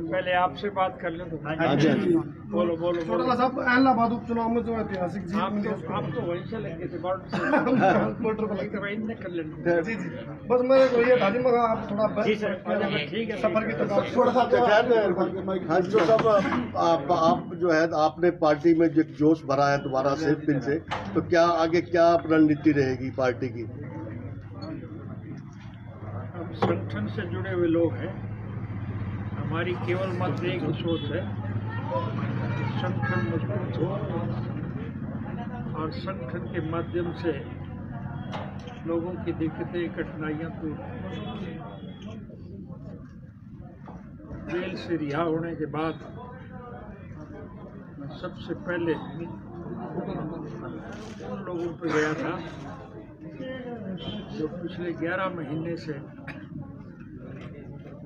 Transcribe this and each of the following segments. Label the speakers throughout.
Speaker 1: पहले आपसे बात कर लें तो बोलो बोलो
Speaker 2: छोटा साहब इलाहाबाद उपचुनाव में जो ऐतिहासिक जीत
Speaker 1: आप तो वहीं से लगे थे बॉर्डर से
Speaker 2: वोटर को लगता
Speaker 1: वहीं ने कर लेना।
Speaker 2: जी जी बस मैं ये था जी मगर आप थोड़ा
Speaker 1: ठीक है
Speaker 2: सफर की थोड़ा सा
Speaker 3: हाँ जो सब आप जो है आपने पार्टी में जो जोश भरा है दोबारा से फिर से, तो क्या आगे क्या रणनीति रहेगी पार्टी की?
Speaker 1: हम संगठन से जुड़े हुए लोग हैं। हमारी केवल मत एक ही सोच है, संगठन मजबूत हो और संगठन के माध्यम से लोगों की दिक्कतें कठिनाइयां दूर। जेल से रिहा होने के बाद मैं सबसे पहले उन लोगों पर गया था जो पिछले 11 महीने से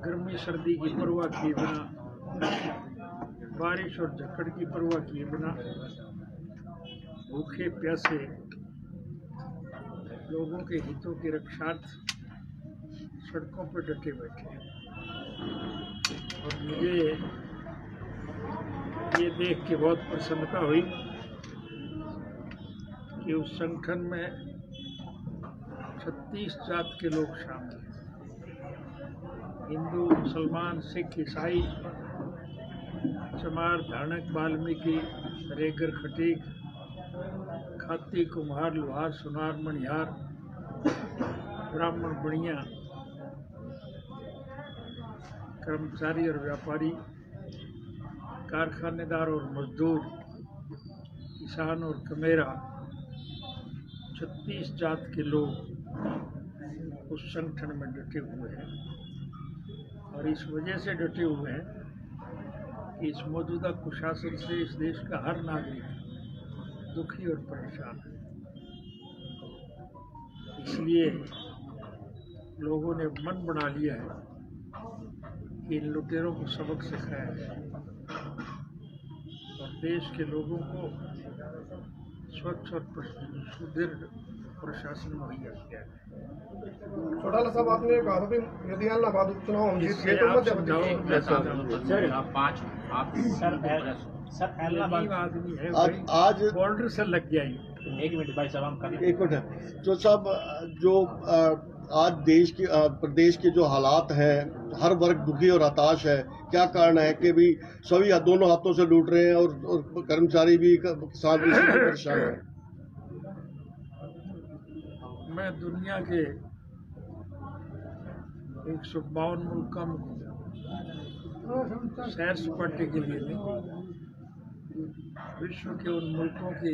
Speaker 1: गर्मी सर्दी की परवाह किए बिना, बारिश और झक्कड़ की परवाह किए बिना भूखे प्यासे लोगों के हितों की रक्षार्थ सड़कों पर डटे बैठे हैं। और मुझे ये देख के बहुत प्रसन्नता हुई कि उस संगठन में 36 जात के लोग शामिल हैं। हिंदू, मुसलमान, सिख, ईसाई, चमार, धानक, वाल्मीकि, रेगर, खटीक, खाती, कुम्हार, लोहार, सुनार, मणिहार, ब्राह्मण, बनिया, कर्मचारी और व्यापारी, कारखानेदार और मजदूर, किसान और कमेरा, 36 जात के लोग उस संगठन में डटे हुए हैं। और इस वजह से डटे हुए हैं कि इस मौजूदा कुशासन से इस देश का हर नागरिक दुखी और परेशान है। इसलिए लोगों ने मन बना लिया है कि इन लुटेरों को सबक सिखाया जाए और देश के लोगों को स्वच्छ और सुदृढ़ प्रशासन मुहैया किया जाए।
Speaker 2: छोटा साहब आपने कहा था कि यदि इलाहाबाद उपचुनाव हम जीत गए तो
Speaker 1: आदमी है
Speaker 3: आज
Speaker 1: बॉर्डर से लग गया।
Speaker 3: एक मिनट है जो सब जो आज देश की प्रदेश के जो हालात हैं, हर वर्ग दुखी और हताश है। क्या कारण है कि भी सभी दोनों हाथों से लूट रहे हैं और कर्मचारी भी, किसान भी परेशान है?
Speaker 1: मैं दुनिया के 152 मुल्कों में सैर सपाटे के लिए नहीं, विश्व के उन मुल्कों की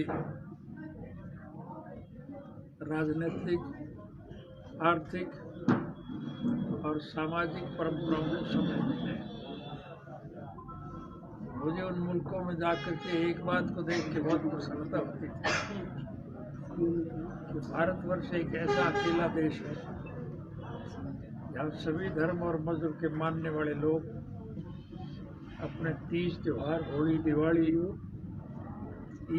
Speaker 1: राजनीतिक, आर्थिक और सामाजिक परंपराओं को समझते हैं। मुझे उन मुल्कों में जाकर के एक बात को देख के बहुत प्रसन्नता होती थी कि भारतवर्ष एक ऐसा अकेला देश है जहाँ सभी धर्म और मजहब के मानने वाले लोग अपने तीज त्योहार, होली, दिवाली,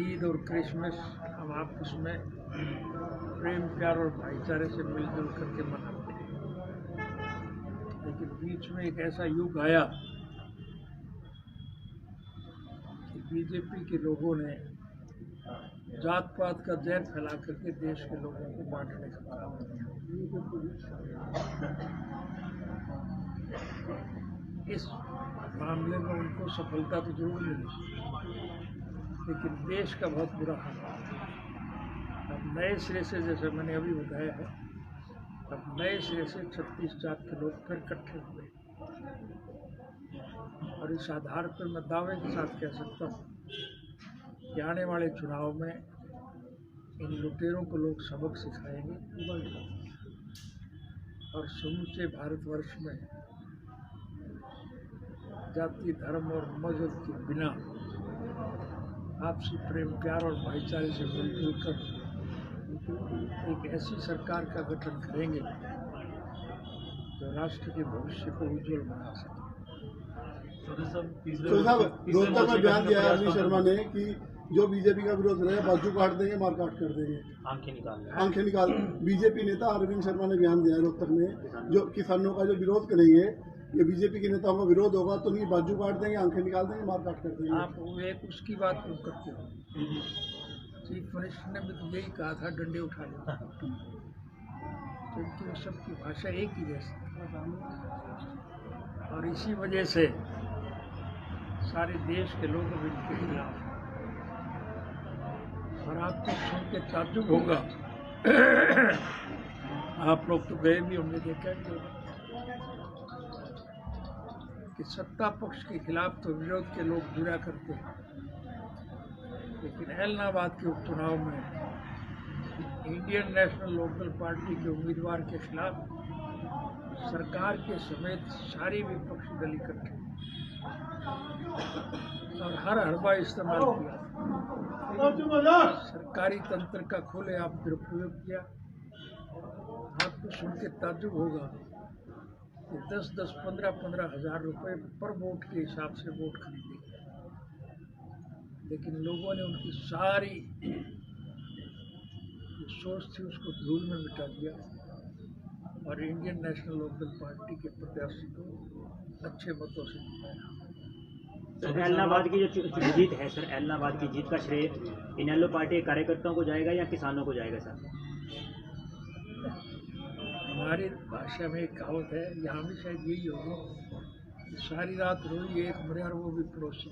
Speaker 1: ईद और क्रिसमस हम आपस में प्रेम, प्यार और भाईचारे से मिलजुल करके मनाते हैं। लेकिन बीच में एक ऐसा युग आया कि बीजेपी के लोगों ने जात पात का जहर फैला करके देश के लोगों को बांटने का काम किया। इस मामले में उनको सफलता तो जरूर मिली, लेकिन देश का बहुत बुरा हाल है। अब नए सिरे से, जैसे मैंने अभी बताया है, अब नए सिरे से 36 जात के लोग फिर इकट्ठे हुए और इस आधार पर मैं दावे के साथ कह सकता हूँ कि आने वाले चुनाव में इन लुटेरों को लोग सबक सिखाएंगे और समूचे भारतवर्ष में जाति, धर्म और मजहब के बिना आपसी प्रेम प्यार और भाईचारे से मिलजुल कर एक ऐसी सरकार का गठन करेंगे जो राष्ट्र के भविष्य को उज्जवल बना सके।
Speaker 4: तो साहब रोहतक में बयान दिया है अरविंद शर्मा ने कि जो बीजेपी का विरोध रहे बाजू काट देंगे, मार काट कर देंगे, आंखें निकाल। बीजेपी नेता अरविंद शर्मा ने बयान दिया है रोहतक में, जो किसानों का जो विरोध करेंगे, ये बीजेपी के नेताओं का विरोध होगा तो नहीं बाजू काट देंगे, आंखें निकाल देंगे, मार काट कर देंगे।
Speaker 1: आप एक उसकी बात क्यों करते हो? चीफ मिनिस्टर ने भी तो यही कहा था, डंडे उठा लो। क्योंकि वो सबकी भाषा एक ही जैसी, और इसी वजह से सारे देश के लोग अब इनके खिलाफ। और आपको सुन के ताज्जुब होगा, आप लोग तो गए भी होंगे, देखा कि सत्ता पक्ष के खिलाफ तो विरोध के लोग जुड़ा करते हैं, लेकिन इलाहाबाद के उपचुनाव में इंडियन नेशनल लोकल पार्टी के उम्मीदवार के खिलाफ सरकार के समेत सारी विपक्षी दल इकट्ठे और हर हरबा इस्तेमाल किया, सरकारी तंत्र का खुलेआम दुरुपयोग किया। आपको सुन के ताज्जुब होगा कि 10-10, 15-15 हज़ार रुपए पर वोट के हिसाब से वोट खरीदे, लेकिन लोगों ने उनकी सारी जो सोच थी उसको धूल में मिटा दिया और इंडियन नेशनल लोकल पार्टी के प्रत्याशी को अच्छे मतों से जिताया।
Speaker 5: सर इलाहाबाद की जो जीत है, सर इलाहाबाद की जीत का श्रेय इनेलो पार्टी के कार्यकर्ताओं को जाएगा या किसानों को जाएगा? सर
Speaker 1: हमारी भाषा में एक कहावत है, यहाँ भी शायद यही होगा, सारी रात रोई एक मरे और वो भी पड़ोसी।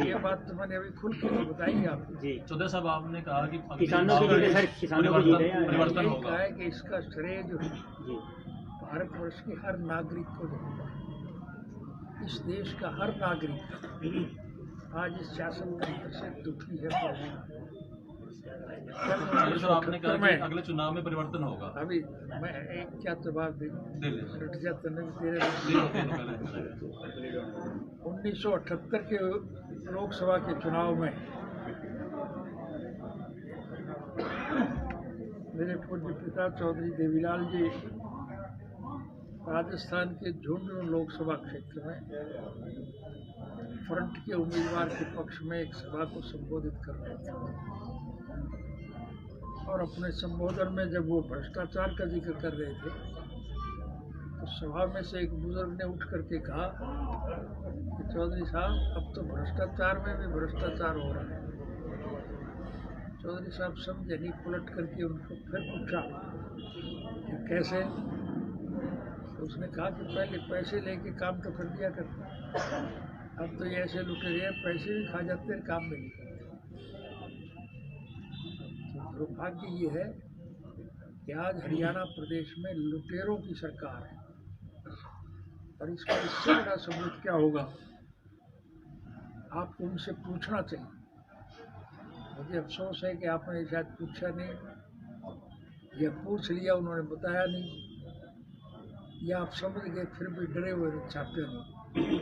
Speaker 1: ये बात तो मैंने अभी खुल के बताई आपको
Speaker 5: जी।
Speaker 4: चौधरी साहब आपने कहा कि
Speaker 5: किसानों की जीत है, सर किसानों की जीत है,
Speaker 4: परिवर्तन
Speaker 1: यही
Speaker 4: होगा।
Speaker 1: कहा है कि इसका श्रेय जो है
Speaker 5: जी
Speaker 1: भारतवर्ष के हर नागरिक को जाएगा। इस देश का हर नागरिक आज इस शासन तंत्र से दुखी है।
Speaker 4: सर आपने कहा कि अगले चुनाव में परिवर्तन होगा।
Speaker 1: अभी मैं एक क्या जवाब दे
Speaker 4: दिल्ली
Speaker 1: 1978 के लोकसभा के चुनाव में मेरे पूज्य पिता चौधरी देवीलाल जी राजस्थान के झुंझुनू लोकसभा क्षेत्र में फ्रंट के उम्मीदवार के पक्ष में एक सभा को संबोधित कर रहे थे, और अपने संबोधन में जब वो भ्रष्टाचार का जिक्र कर रहे थे तो सभा में से एक बुजुर्ग ने उठ करके कहा कि चौधरी साहब अब तो भ्रष्टाचार में भी भ्रष्टाचार हो रहा है। चौधरी साहब समझे नहीं, पलट करके उनको फिर पूछा कि कैसे? तो उसने कहा कि पहले पैसे लेके काम तो कर दिया करते, अब तो ये ऐसे लुटेरे हैं, पैसे भी खा जाते हैं, काम भी नहीं करते। दुर्भाग्य ये है कि आज हरियाणा प्रदेश में लुटेरों की सरकार है, और इसका इससे बड़ा सबूत क्या होगा? आपको उनसे पूछना चाहिए। मुझे अफसोस है कि आपने शायद पूछा नहीं, या पूछ लिया उन्होंने बताया नहीं, या आप समझ गए फिर भी डरे हुए छापे नहीं।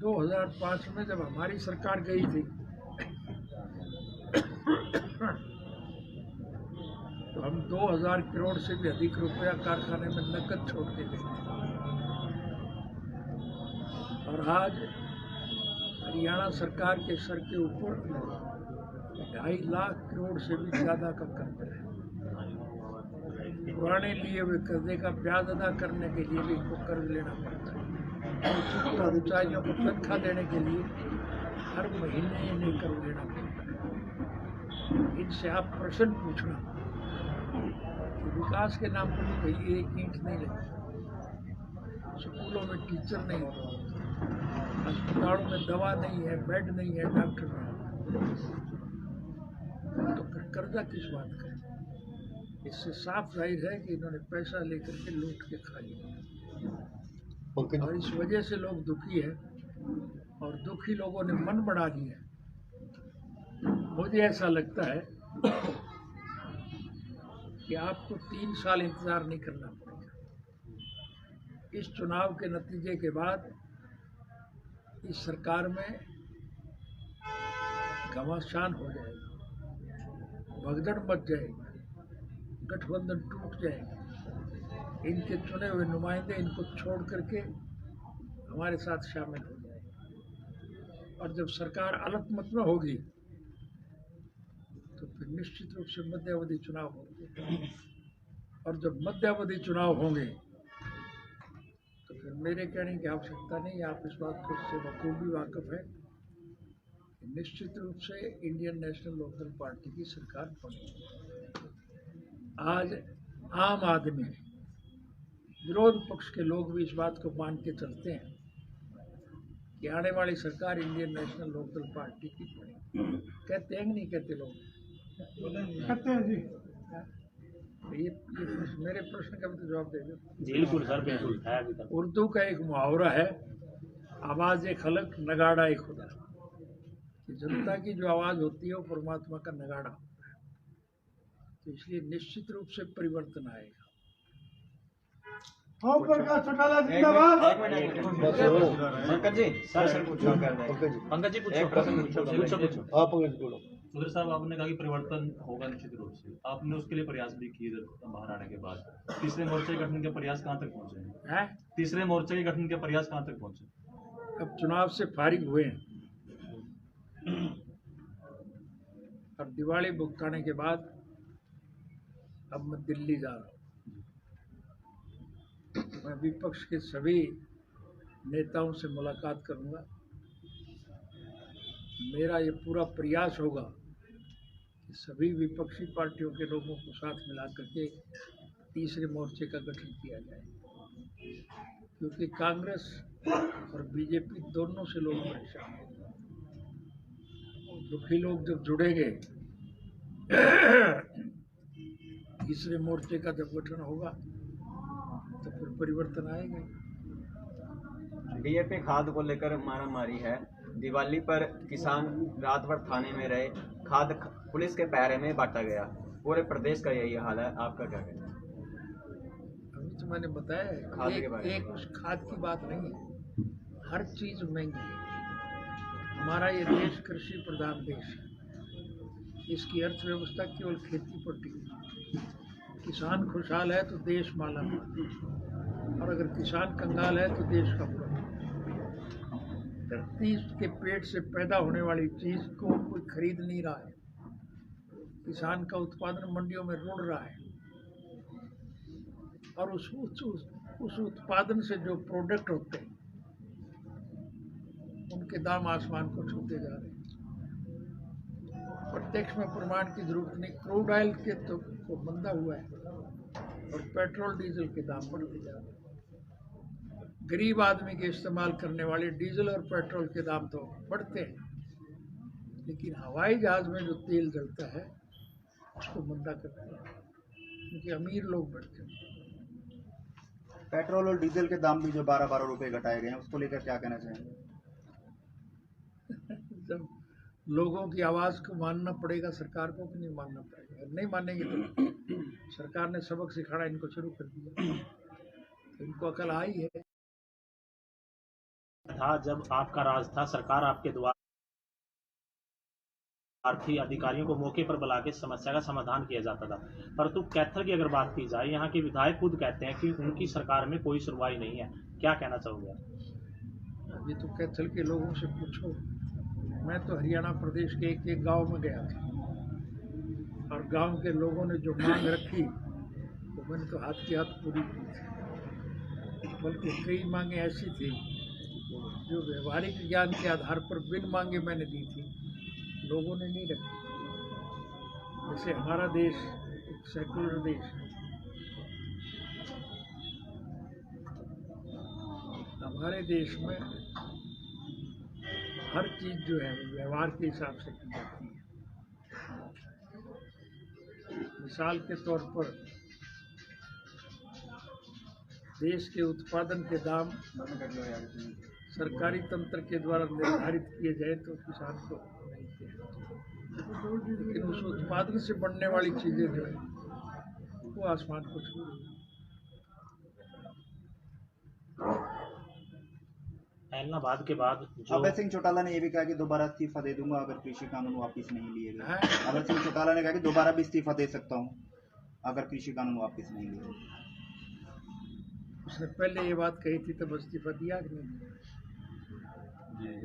Speaker 1: 2005 में जब हमारी सरकार गई थी तो हम 2000 करोड़ से भी अधिक रुपया कारखाने में नकद छोड़ के गए, और आज हरियाणा सरकार के सर के ऊपर 2.5 लाख करोड़ से भी ज़्यादा का कर्ज है। पुराने लिए हुए कर्जे का ब्याज अदा करने के लिए भी इनको कर्ज लेना पड़ता है। कर्मचारियों को तनख्वाह देने के लिए हर महीने इन्हें कर्ज लेना पड़ता है। इनसे आप प्रश्न पूछना कि विकास के नाम पर कहीं एक ईंट नहीं लगी, स्कूलों में टीचर नहीं, अस्पतालों में दवा नहीं है, बेड नहीं है, डॉक्टर नहीं, तो फिर कर्जा किस बात का? इससे साफ जाहिर है कि इन्होंने पैसा लेकर के लूट के खा लिया, और इस वजह से लोग दुखी है, और दुखी लोगों ने मन बढ़ा लिया। मुझे ऐसा लगता है कि आपको 3 साल इंतजार नहीं करना पड़ेगा। इस चुनाव के नतीजे के बाद इस सरकार में घमासान हो जाएगा, भगदड़ मच जाएगी, गठबंधन टूट जाएगा। इनके चुने हुए नुमाइंदे इनको छोड़ करके हमारे साथ शामिल हो जाएंगे, और जब सरकार अलग में होगी तो फिर निश्चित रूप से मध्यावधि चुनाव होंगे, और जब मध्यावधि चुनाव होंगे तो फिर मेरे कहने की आवश्यकता नहीं, आप इस बात को से बखूबी वाकिफ है कि निश्चित रूप से इंडियन नेशनल लोकदल पार्टी की सरकार बनेगी। आज आम आदमी, विरोध पक्ष के लोग भी इस बात को मान के चलते हैं कि आने वाली सरकार इंडियन नेशनल लोकदल पार्टी की बनेगी। कहते हैं कि नहीं कहते लोग? कहते हैं जी। ये मेरे प्रश्न का भी तो जवाब दे दो।
Speaker 5: बिल्कुल सर, बिल्कुल है अभी तक।
Speaker 1: उर्दू का एक मुहावरा है, आवाज़ एक खलक नगाड़ा एक खुदा, कि जनता की जो आवाज़ होती है वो परमात्मा का नगाड़ा होता है। तो इसलिए निश्चित रूप से परिवर्तन आएगा।
Speaker 6: पंकज जी
Speaker 7: सुधीर साहब, आपने कहा कि परिवर्तन होगा निश्चित रूप से, आपने उसके लिए प्रयास भी किए बाहर आने के बाद। तीसरे मोर्चे के गठन के प्रयास कहाँ तक पहुंचे हैं? तीसरे मोर्चे के गठन के प्रयास कहाँ तक पहुंचे?
Speaker 1: अब चुनाव से फारिग हुए हैं, अब दिवाली भुगताने के बाद अब मैं दिल्ली जा रहा हूँ। मैं विपक्ष के सभी नेताओं से मुलाकात करूंगा। मेरा ये पूरा प्रयास होगा कि सभी विपक्षी पार्टियों के लोगों को साथ मिला करके तीसरे मोर्चे का गठन किया जाए, क्योंकि कांग्रेस और बीजेपी दोनों से लोग परेशान हैं। दुखी लोग जब जुड़ेंगे तीसरे मोर्चे का जब गठन होगा तो फिर परिवर्तन आएगा।
Speaker 6: डीएपी खाद को लेकर मारामारी है। दिवाली पर किसान रात भर थाने में रहे, खाद पुलिस के पैरे में बांटा गया। पूरे प्रदेश का यही हाल है, आपका क्या कहना है?
Speaker 1: अभी तो मैंने बताया है,
Speaker 6: खाद के बारे में।
Speaker 1: एक उस खाद की बात नहीं है, हर चीज महंगी है। हमारा ये देश कृषि प्रधान देश है, इसकी अर्थव्यवस्था केवल खेती पर टिकी है। किसान खुशहाल है तो देश मालामाल, और अगर किसान कंगाल है तो देश का बुरा। धरती के पेट से पैदा होने वाली चीज को कोई खरीद नहीं रहा है। किसान का उत्पादन मंडियों में रुड़ रहा है, और उस उत्पादन से जो प्रोडक्ट होते हैं उनके दाम आसमान को छूते जा रहे हैं। प्रत्यक्ष में प्रमाण की जरूरत नहीं, क्रूड ऑयल के तो मंदा हुआ है और पेट्रोल डीजल के दाम बढ़ते जा रहे हैं। गरीब आदमी के इस्तेमाल करने वाले डीजल और पेट्रोल के दाम तो बढ़ते हैं, लेकिन हवाई जहाज में जो तेल जलता है उसको मंदा करते हैं, क्योंकि अमीर लोग बढ़ते हैं।
Speaker 8: पेट्रोल और डीजल के दाम भी जो 12-12 रुपए घटाए गए हैं, उसको लेकर क्या कहना चाहेंगे?
Speaker 1: जब लोगों की आवाज़ को मानना पड़ेगा सरकार को, कि नहीं मानना पड़ेगा? नहीं मानेंगे तो सरकार ने सबक सिखाना इनको शुरू कर दिया, तो इनको अकल आई है।
Speaker 5: था जब आपका राज था, सरकार आपके द्वार थी, अधिकारियों को मौके पर बुला के समस्या का समाधान किया जाता था। परंतु कैथल की अगर बात की जाए, यहाँ के विधायक खुद कहते हैं कि उनकी सरकार में कोई सुनवाई नहीं है। क्या कहना चाहोगे?
Speaker 1: ये तो कैथल के लोगों से पूछो। मैं तो हरियाणा प्रदेश के एक गांव में गया था, और गांव के लोगों ने जो मांग रखी तो मैंने तो हाथ की हाथ पूरी की थी। बल्कि कई मांगे ऐसी थी जो व्यवहारिक ज्ञान के आधार पर बिन मांगे मैंने दी थी, लोगों ने नहीं रखी। जैसे हमारा देश एक सेकुलर देश है, हमारे देश में हर चीज जो है व्यवहार के हिसाब से की जाती है। मिसाल के तौर पर देश के उत्पादन के दाम सरकारी तंत्र के द्वारा निर्धारित किए जाए तो किसान को मिलते हैं, लेकिन उस उत्पादन से बनने वाली चीजें जो है वो आसमान को छू रही है।
Speaker 5: ऐलनाबाद के बाद जो
Speaker 8: अभय सिंह चौटाला ने ये भी कहा कि दोबारा इस्तीफा दे दूंगा अगर कृषि कानून वापस नहीं लिए गए। अभय सिंह चौटाला ने कहा कि दोबारा भी इस्तीफा दे सकता हूँ अगर कृषि कानून वापस नहीं लिए गए।
Speaker 1: उसने पहले ये बात कही थी तब इस्तीफा दिया कि नहीं दिया?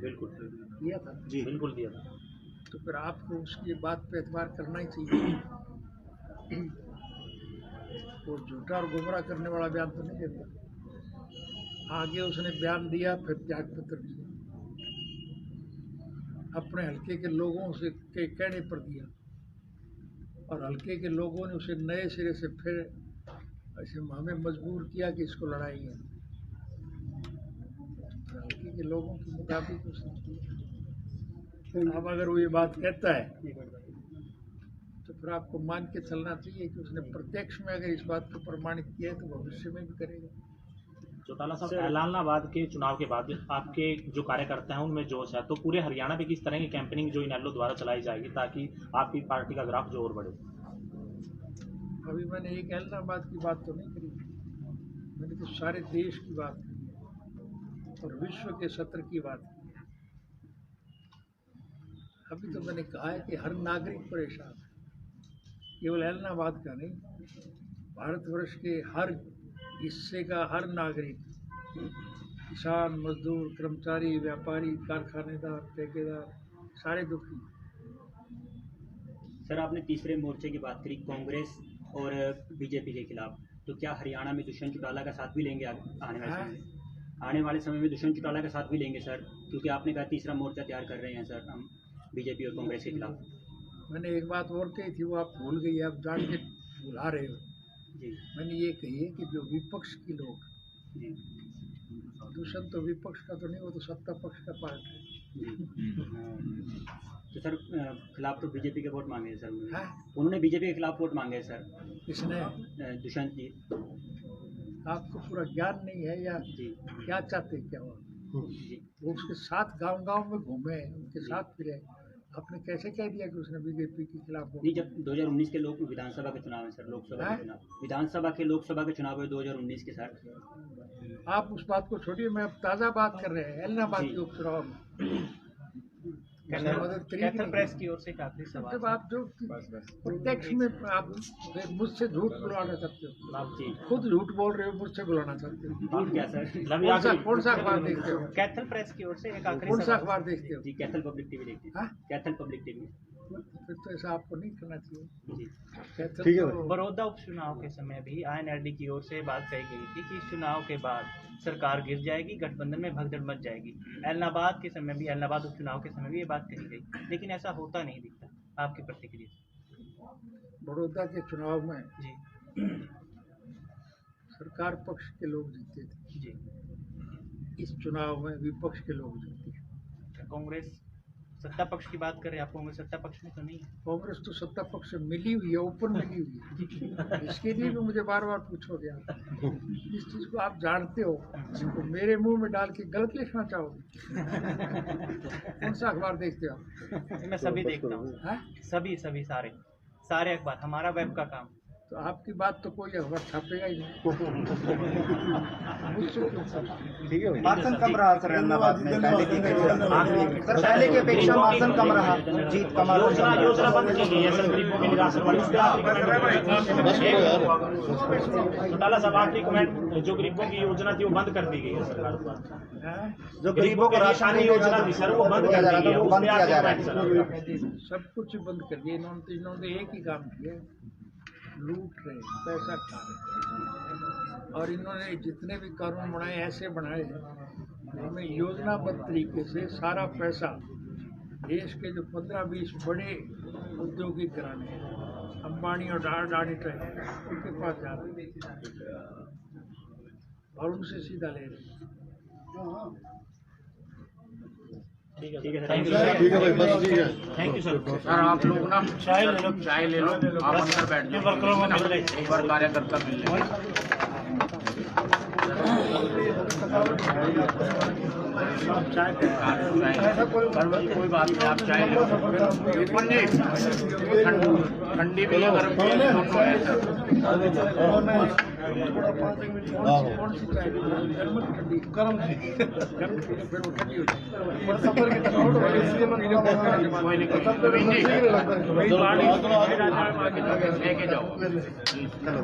Speaker 5: बिल्कुल
Speaker 1: दिया था
Speaker 8: जी
Speaker 5: बिल्कुल दिया था।
Speaker 1: तो फिर आपको उसकी बात पे एतबार करना ही चाहिए। वो झूठा और गुमराह करने वाला बयान तो नहीं देता। आगे उसने बयान दिया, फिर त्याग पत्र दिया, अपने हल्के के लोगों से के कहने पर दिया, और हल्के के लोगों ने उसे नए सिरे से फिर ऐसे हमें मजबूर किया कि इसको लड़ाएंगे। हल्के के लोगों के मुताबिक उसने किया। अब अगर वो ये बात कहता है तो फिर आपको मान के चलना चाहिए कि उसने प्रत्यक्ष में अगर इस बात को प्रमाणित किया है तो भविष्य में भी करेगा।
Speaker 5: चौटाला साहब, ऐलनाबाद के चुनाव के बाद आपके जो कार्यकर्ता हैं उनमें जोश है, तो पूरे हरियाणा में किस तरह की कैंपेनिंग जो इनेलो द्वारा चलाई जाएगी ताकि आपकी पार्टी का ग्राफ जो और बढ़े?
Speaker 1: अभी मैंने एक ऐलनाबाद की बात तो नहीं करी, मैंने तो सारे देश की बात की और विश्व के सत्र की बात की। अभी तो मैंने कहा है कि हर नागरिक परेशान है, केवल ऐलनाबाद का नहीं, भारतवर्ष के हर हिस्से का हर नागरिक, किसान, मजदूर, कर्मचारी, व्यापारी, कारखानेदार, ठेकेदार, सारे दुखी।
Speaker 9: सर, आपने तीसरे मोर्चे की बात करी कांग्रेस और बीजेपी के खिलाफ, तो क्या हरियाणा में दुष्यंत चौटाला का साथ भी लेंगे आने वाले समय में दुष्यंत चौटाला का साथ भी लेंगे सर? क्योंकि आपने कहा तीसरा मोर्चा तैयार कर रहे हैं सर हम बीजेपी और कांग्रेस के खिलाफ।
Speaker 1: मैंने एक बात और कही थी, वो आप भूल गई, आप जान के भुला रहे हो
Speaker 9: जी।
Speaker 1: मैंने ये कही है कि जो विपक्ष के लोग, दुष्यंत तो विपक्ष का तो नहीं, वो तो सत्ता पक्ष का पार्ट है।
Speaker 9: तो सर खिलाफ तो बीजेपी के वोट मांगे हैं सर उन्होंने बीजेपी के खिलाफ वोट मांगे हैं सर।
Speaker 1: किसने?
Speaker 9: दुष्यंत जी।
Speaker 1: आपको पूरा ज्ञान नहीं है या
Speaker 9: जी
Speaker 1: क्या चाहते क्या हुआ? वो उसके साथ गांव-गांव में घूमे, उनके साथ फिरे, आपने कैसे कह दिया कि उसने बीजेपी के खिलाफ वोट?
Speaker 9: नहीं, जब 2019 के लोग विधानसभा के चुनाव है सर, लोकसभा के चुनाव, विधानसभा के लोकसभा के चुनाव है 2019 के सर।
Speaker 1: आप उस बात को छोड़िए, मैं अब ताज़ा बात कर रहे हैं ऐलनाबाद के उपचुनाव में।
Speaker 5: प्रेस की ओर से एक आखिरी सवाल।
Speaker 1: जब आप जो प्रत्यक्ष में आप मुझसे झूठ बुलवाना चाहते हो, खुद झूठ बोल रहे हो, मुझसे बुलाना चाहते हो।
Speaker 9: क्या सर?
Speaker 1: कौन सा अखबार देखते हो?
Speaker 5: कैथल प्रेस की ओर से एक आखिरी
Speaker 1: कौन सा अखबार देखते हो?
Speaker 9: जी कैथल पब्लिक टीवी देखते हैं। Kaithal public TV.
Speaker 1: फिर तो ऐसा आपको नहीं करना चाहिए।
Speaker 3: ठीक है।
Speaker 5: बड़ौदा उपचुनाव के समय भी INLD की ओर से बात कही गई थी कि इस चुनाव के बाद सरकार गिर जाएगी, गठबंधन में भगदड़ मच जाएगी। ऐलनाबाद के समय भी, ऐलनाबाद उपचुनाव के समय भी ये बात कही गई, लेकिन ऐसा होता नहीं दिखता। आपकी प्रतिक्रिया?
Speaker 1: बड़ौदा के चुनाव में
Speaker 5: जी
Speaker 1: सरकार पक्ष के लोग जीते थे
Speaker 5: जी।
Speaker 1: इस चुनाव में विपक्ष के लोग जीते।
Speaker 5: कांग्रेस सत्ता पक्ष की बात करें, आप कांग्रेस सत्ता पक्ष में तो नहीं है?
Speaker 1: कांग्रेस तो सत्ता पक्ष से मिली हुई है, ओपन मिली हुई है। इसके लिए भी मुझे बार बार पूछोगे आप, इस चीज को आप जानते हो, तो मेरे मुंह में डाल के गलत लिखना चाहोगे? कौन सा अखबार देखते हो आप?
Speaker 5: मैं सभी देखता हूँ, सभी सारे अखबार, हमारा वेब का काम।
Speaker 1: तो आपकी बात तो कोई अखबार छापेगा ही नहीं।
Speaker 8: ठीक है। मार्जिन कम रहा सर ऐलनाबाद में पहले की अपेक्षा। सर पहले की अपेक्षा मार्जिन कम रहा, जीत कम।
Speaker 5: योजना बंद की गई है सर गरीबों के निराश्रित वाली। चौटाला साहब, आखिरी कमेंट, जो गरीबों की योजना थी वो बंद कर दी गई है सरकार द्वारा।
Speaker 8: जो गरीबों को राशन
Speaker 5: योजना थी सर वो बंद कर दी गई है,
Speaker 8: वो बंद किया जा रहा है।
Speaker 1: सब कुछ बंद कर दिया इन्होंने एक ही काम किया, लूट रहे, पैसा खा रहे। और इन्होंने जितने भी कानून बनाए ऐसे बनाए जिनमें योजनाबद्ध तरीके से सारा पैसा देश के जो 15-20 बड़े औद्योगिक घराने हैं, अंबानी और अडानी टाइप, उनके पास जा रहे और उनसे सीधा ले रहे।
Speaker 5: ठीक है,
Speaker 3: ठीक है भाई, बस ठीक है।
Speaker 5: Thank you sir.
Speaker 10: सर आप लोग ना चाय ले लो, आप अंदर बैठ जाओ, एक बार कार्यकर्ता मिल लेंगे। कोई बात नहीं, आप चाय ले लो। ठंडी भी है, गर्म भी है, दोनों है सर।
Speaker 1: कौन सी चाय गर्म की ठंडी? गर्म थी, फिर वो ठंडी हो जाएगी।
Speaker 2: पर सफर की थकावट हो रही है, इसलिए मैं थोड़ा
Speaker 10: वही बात
Speaker 1: आगे
Speaker 10: लेके जाओ।
Speaker 8: चलो